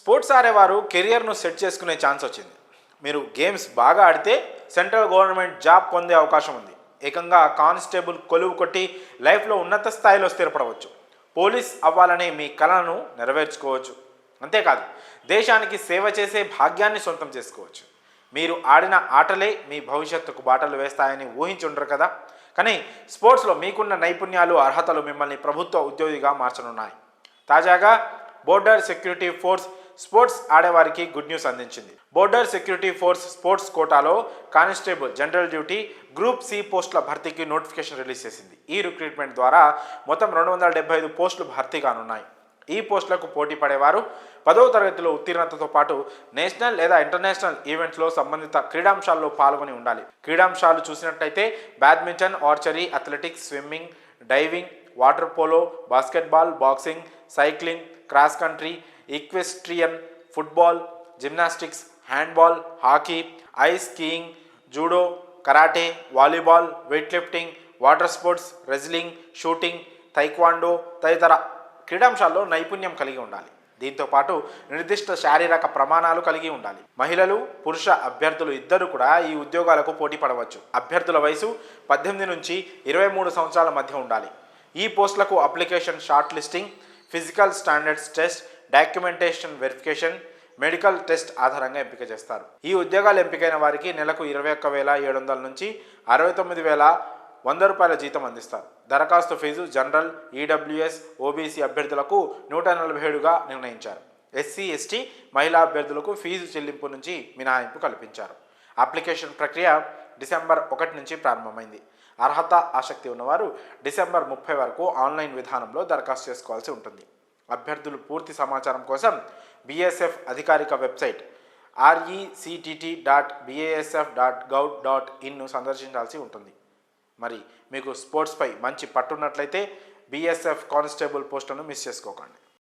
Sports ఆడేవారు కెరియర్ను set చేసుకునే chance వచ్చింది. మీరు గేమ్స్ బాగా ఆడితే సెంట్రల్ గవర్నమెంట్ జాబ్ పొందే అవకాశం ఉంది. ఏకంగా కానిస్టేబుల్ కొలువు కొట్టి లైఫ్లో ఉన్నత స్థాయిలో స్థిరపడవచ్చు. పోలీస్ అవ్వాలనే మీ కలను నెరవేర్చుకోవచ్చు. అంతేకాదు దేశానికి సేవ చేసే భాగ్యాన్ని సొంతం చేసుకోవచ్చు. మీరు ఆడిన ఆటలే మీ భవిష్యత్తుకు బాటలు వేస్తాయని ఊహించి ఉండరు కదా. కానీ స్పోర్ట్స్లో మీకున్న నైపుణ్యాలు, అర్హతలు మిమ్మల్ని ప్రభుత్వ ఉద్యోగిగా మార్చనున్నాయి. తాజాగా బోర్డర్ సెక్యూరిటీ ఫోర్స్ స్పోర్ట్స్ ఆడేవారికి గుడ్ న్యూస్ అందించింది. బోర్డర్ సెక్యూరిటీ ఫోర్స్ స్పోర్ట్స్ కోటాలో constable, general duty, group C పోస్టుల భర్తీకి నోటిఫికేషన్ రిలీజ్ చేసింది. ఈ రిక్రూట్మెంట్ ద్వారా మొత్తం 275 పోస్టులు భర్తీ కానున్నాయి. ఈ పోస్టులకు పోటీ పడేవారు 10వ తరగతిలో ఉత్తీర్ణతతో పాటు నేషనల్ లేదా ఇంటర్నేషనల్ ఈవెంట్స్లో సంబంధిత క్రీడాంశాల్లో పాల్గొని ఉండాలి. క్రీడాంశాలు చూసినట్లయితే badminton, archery, athletics, swimming, diving, water polo, basketball, boxing, cycling, cross country, equestrian, football, gymnastics, handball, hockey, ice skiing, judo, karate, volleyball, weight lifting, water sports, wrestling, shooting, taekwondo తదితర క్రీడాంశాల్లో నైపుణ్యం కలిగి ఉండాలి. దీంతో పాటు నిర్దిష్ట శారీరక ప్రమాణాలు కలిగి ఉండాలి. మహిళలు, పురుష అభ్యర్థులు ఇద్దరు కూడా ఈ ఉద్యోగాలకు పోటీ పడవచ్చు. అభ్యర్థుల వయసు 18 నుంచి 23 సంవత్సరాల మధ్య ఉండాలి. ఈ పోస్టులకు application, short listing, physical standards test, documentation verification, medical test ఆధారంగా ఎంపిక చేస్తారు. ఈ ఉద్యోగాలు ఎంపికైన వారికి నెలకు 21,700 నుంచి 69,100 రూపాయల జీతం అందిస్తారు. దరఖాస్తు ఫీజు జనరల్, ఈడబ్ల్యూఎస్, ఓబీసీ అభ్యర్థులకు 147గా నిర్ణయించారు. ఎస్సీ, ఎస్టీ, మహిళా అభ్యర్థులకు ఫీజు చెల్లింపు నుంచి మినహాయింపు కల్పించారు. అప్లికేషన్ ప్రక్రియ డిసెంబర్ 1 నుంచి ప్రారంభమైంది. అర్హత, ఆసక్తి ఉన్నవారు డిసెంబర్ 30 వరకు ఆన్లైన్ విధానంలో దరఖాస్తు చేసుకోవాల్సి ఉంటుంది. అభ్యర్థులు పూర్తి సమాచారం కోసం బీఎస్ఎఫ్ అధికారిక వెబ్సైట్ rect.basf.gov.in సందర్శించాల్సి ఉంటుంది. మరి మీకు స్పోర్ట్స్పై మంచి పట్టున్నట్లయితే బీఎస్ఎఫ్ కానిస్టేబుల్ పోస్టులను మిస్ చేసుకోకండి.